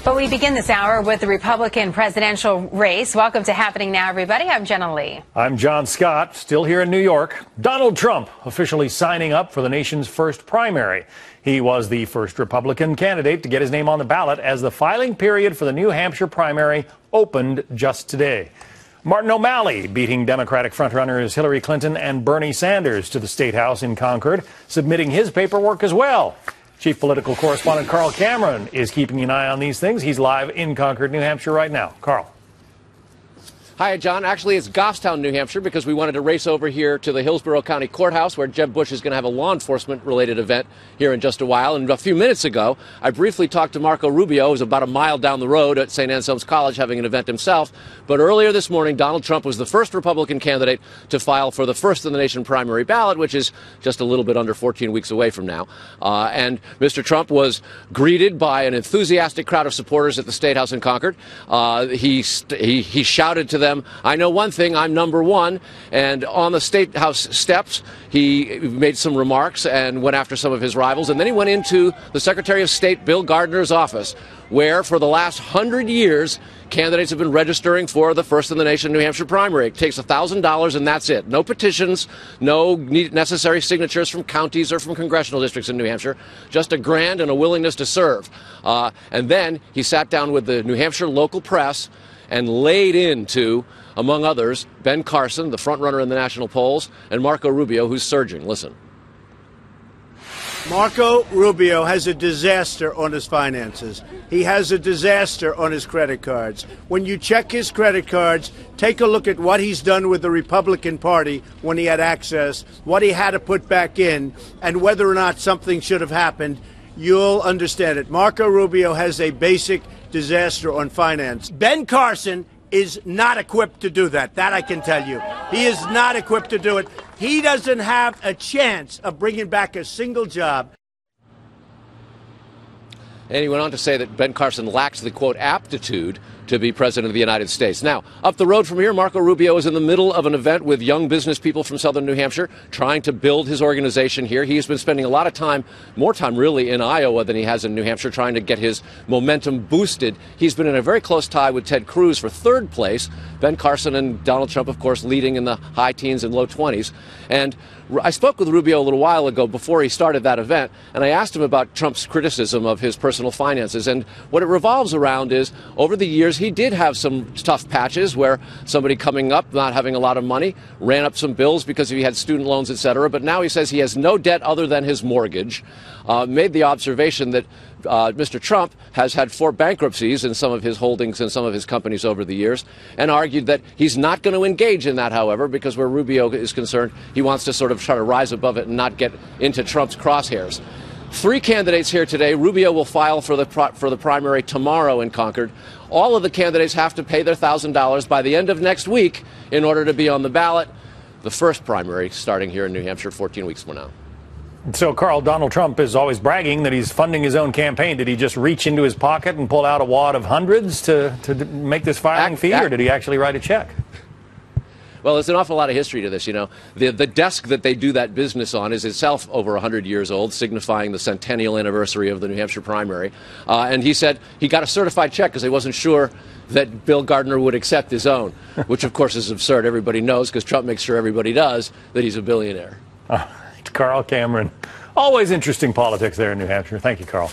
But we begin this hour with the Republican presidential race. Welcome to Happening Now, everybody. I'm Jenna Lee. I'm John Scott, still here in New York. Donald Trump officially signing up for the nation's first primary. He was the first Republican candidate to get his name on the ballot as the filing period for the New Hampshire primary opened just today. Martin O'Malley beating Democratic frontrunners Hillary Clinton and Bernie Sanders to the State House in Concord, submitting his paperwork as well. Chief political correspondent Carl Cameron is keeping an eye on these things. He's live in Concord, New Hampshire right now. Carl. Hi, John. Actually, it's Goffstown, New Hampshire, because we wanted to race over here to the Hillsborough County Courthouse, where Jeb Bush is going to have a law enforcement-related event here in just a while. And a few minutes ago, I briefly talked to Marco Rubio, who's about a mile down the road at St. Anselm's College having an event himself. But earlier this morning, Donald Trump was the first Republican candidate to file for the first-in-the-nation primary ballot, which is just a little bit under 14 weeks away from now. And Mr. Trump was greeted by an enthusiastic crowd of supporters at the State House in Concord. He shouted to them, "I know one thing, I'm number one." And on the State House steps, he made some remarks and went after some of his rivals. And then he went into the Secretary of State, Bill Gardner's office, where for the last 100 years, candidates have been registering for the first-in-the-nation New Hampshire primary. It takes $1,000 and that's it. No petitions, no necessary signatures from counties or from congressional districts in New Hampshire, just a grant and a willingness to serve. And then he sat down with the New Hampshire local press and laid into, among others, Ben Carson, the front-runner in the national polls, and Marco Rubio, who's surging. Listen. Marco Rubio has a disaster on his finances. He has a disaster on his credit cards. When you check his credit cards, take a look at what he's done with the Republican Party when he had access, what he had to put back in, and whether or not something should have happened. You'll understand it. Marco Rubio has a basic disaster on finance. Ben Carson is not equipped to do that. That I can tell you. He is not equipped to do it. He doesn't have a chance of bringing back a single job. And he went on to say that Ben Carson lacks the, quote, aptitude to be president of the United States. Now, up the road from here, Marco Rubio is in the middle of an event with young business people from southern New Hampshire trying to build his organization here. He has been spending a lot of time, more time really, in Iowa than he has in New Hampshire, trying to get his momentum boosted. He's been in a very close tie with Ted Cruz for third place. Ben Carson and Donald Trump, of course, leading in the high teens and low 20s. And I spoke with Rubio a little while ago before he started that event, and I asked him about Trump's criticism of his personal finances. And what it revolves around is, over the years, he did have some tough patches where somebody coming up, not having a lot of money, ran up some bills because he had student loans, etc. But now he says he has no debt other than his mortgage. Made the observation that Mr. Trump has had 4 bankruptcies in some of his holdings and some of his companies over the years, and argued that he's not going to engage in that, however, because where Rubio is concerned, he wants to sort of try to rise above it and not get into Trump's crosshairs. 3 candidates here today. Rubio will file for the primary tomorrow in Concord. All of the candidates have to pay their $1,000 by the end of next week in order to be on the ballot. The first primary starting here in New Hampshire 14 weeks from now. So, Carl, Donald Trump is always bragging that he's funding his own campaign. Did he just reach into his pocket and pull out a wad of hundreds to make this filing fee, or did he actually write a check? Well, there's an awful lot of history to this, you know. The desk that they do that business on is itself over 100 years old, signifying the centennial anniversary of the New Hampshire primary. And he said he got a certified check because he wasn't sure that Bill Gardner would accept his own, which, of course, is absurd. Everybody knows, because Trump makes sure everybody does, that he's a billionaire. Carl Cameron. Always interesting politics there in New Hampshire. Thank you, Carl.